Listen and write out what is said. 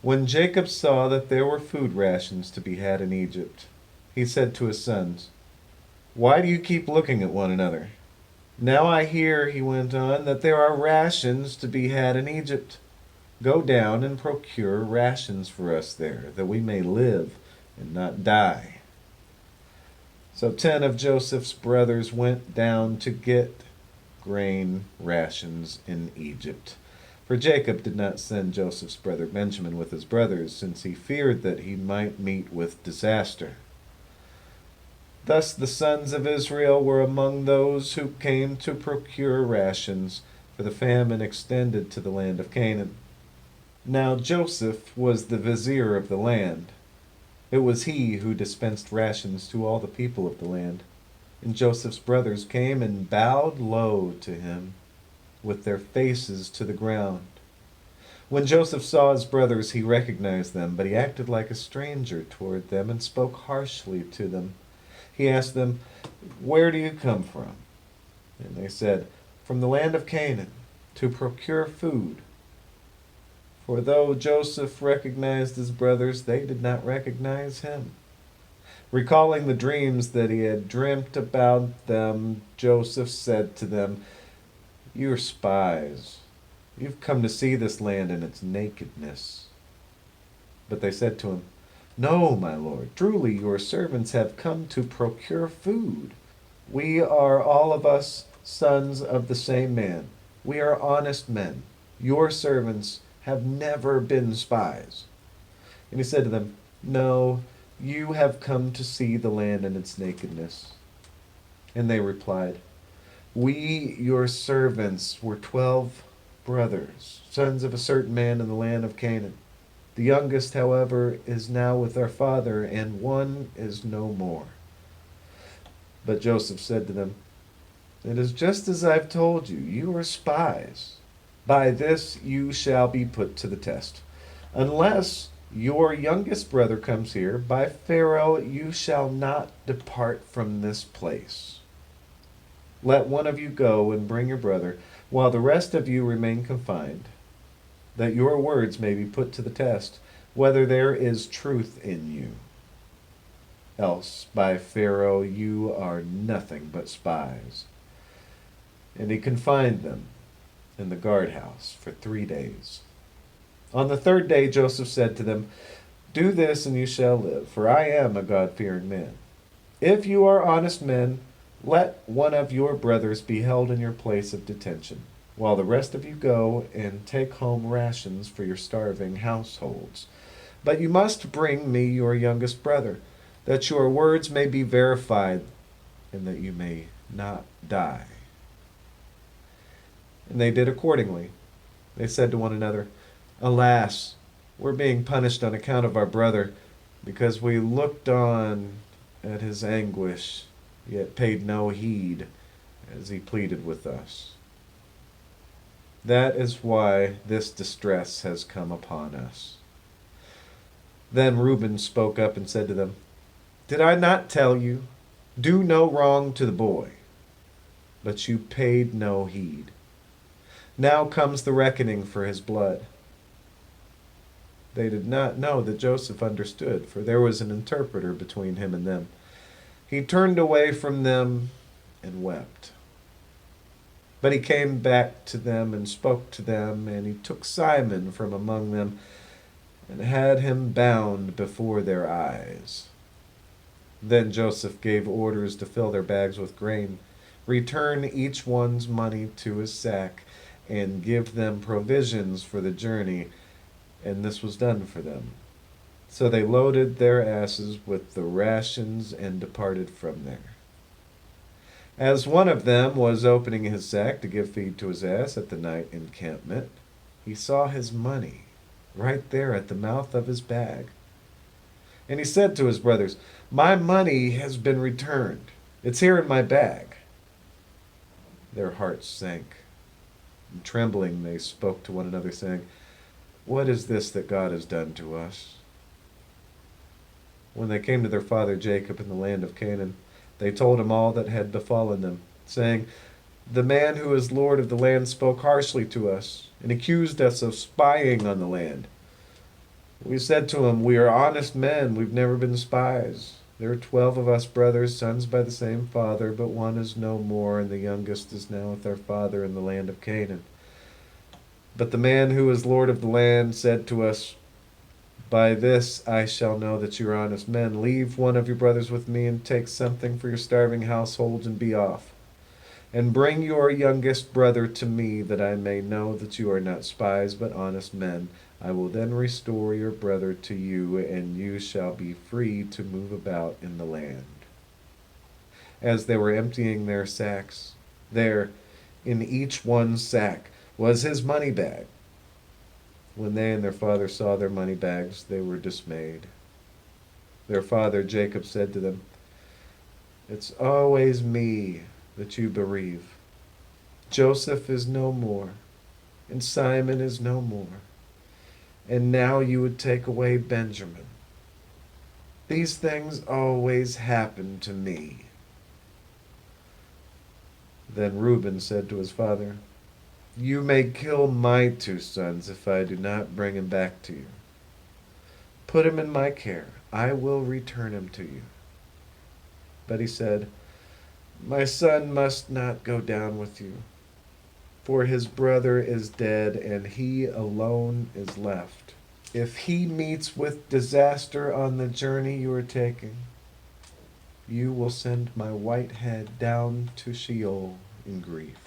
When Jacob saw that there were food rations to be had in Egypt, he said to his sons, "Why do you keep looking at one another? Now I hear," he went on, "that there are rations to be had in Egypt. Go down and procure rations for us there, that we may live and not die." So 10 of Joseph's brothers went down to get grain rations in Egypt. For Jacob did not send Joseph's brother Benjamin with his brothers, since he feared that he might meet with disaster. Thus the sons of Israel were among those who came to procure rations, for the famine extended to the land of Canaan. Now Joseph was the vizier of the land. It was he who dispensed rations to all the people of the land. And Joseph's brothers came and bowed low to him, with their faces to the ground. When Joseph saw his brothers, he recognized them, but he acted like a stranger toward them and spoke harshly to them. He asked them, "Where do you come from?" And they said, "From the land of Canaan, to procure food." For though Joseph recognized his brothers, they did not recognize him. Recalling the dreams that he had dreamt about them, Joseph said to them, "You are spies. You've come to see this land in its nakedness." But they said to him, "No, my lord, truly your servants have come to procure food. We are all of us sons of the same man. We are honest men. Your servants have never been spies." And he said to them, "No, you have come to see the land in its nakedness." And they replied, "We, your servants, were 12 brothers, sons of a certain man in the land of Canaan. The youngest, however, is now with our father, and one is no more." But Joseph said to them, "It is just as I've told you. You are spies. By this you shall be put to the test. Unless your youngest brother comes here, by Pharaoh you shall not depart from this place. Let one of you go and bring your brother, while the rest of you remain confined, that your words may be put to the test, whether there is truth in you. Else, by Pharaoh, you are nothing but spies." And he confined them in the guardhouse for 3 days. On the third day, Joseph said to them, "Do this, and you shall live, for I am a God-fearing man. If you are honest men, let one of your brothers be held in your place of detention, while the rest of you go and take home rations for your starving households. But you must bring me your youngest brother, that your words may be verified, and that you may not die." And they did accordingly. They said to one another, "Alas, we're being punished on account of our brother, because we looked on at his anguish, yet paid no heed as he pleaded with us. That is why this distress has come upon us." Then Reuben spoke up and said to them, "Did I not tell you, do no wrong to the boy? But you paid no heed. Now comes the reckoning for his blood." They did not know that Joseph understood, for there was an interpreter between him and them. He turned away from them and wept. But he came back to them and spoke to them, and he took Simon from among them and had him bound before their eyes. Then Joseph gave orders to fill their bags with grain, return each one's money to his sack, and give them provisions for the journey, and this was done for them. So they loaded their asses with the rations and departed from there. As one of them was opening his sack to give feed to his ass at the night encampment, he saw his money right there at the mouth of his bag. And he said to his brothers, "My money has been returned. It's here in my bag." Their hearts sank. And trembling, they spoke to one another, saying, "What is this that God has done to us?" When they came to their father Jacob in the land of Canaan, they told him all that had befallen them, saying, "The man who is lord of the land spoke harshly to us and accused us of spying on the land." We said to him, "We are honest men, we've never been spies. There are 12 of us brothers, sons by the same father, but one is no more, and the youngest is now with our father in the land of Canaan." But the man who was lord of the land said to us, "By this I shall know that you are honest men. Leave one of your brothers with me, and take something for your starving households, and be off. And bring your youngest brother to me, that I may know that you are not spies, but honest men. I will then restore your brother to you, and you shall be free to move about in the land." As they were emptying their sacks, there, in each one's sack, was his money bag. When they and their father saw their money bags, they were dismayed. Their father Jacob said to them, "It's always me that you bereave. Joseph is no more, and Simon is no more, and now you would take away Benjamin. These things always happen to me." Then Reuben said to his father, "You may kill my 2 sons if I do not bring him back to you. Put him in my care. I will return him to you." But he said, "My son must not go down with you, for his brother is dead, and he alone is left. If he meets with disaster on the journey you are taking, you will send my white head down to Sheol in grief."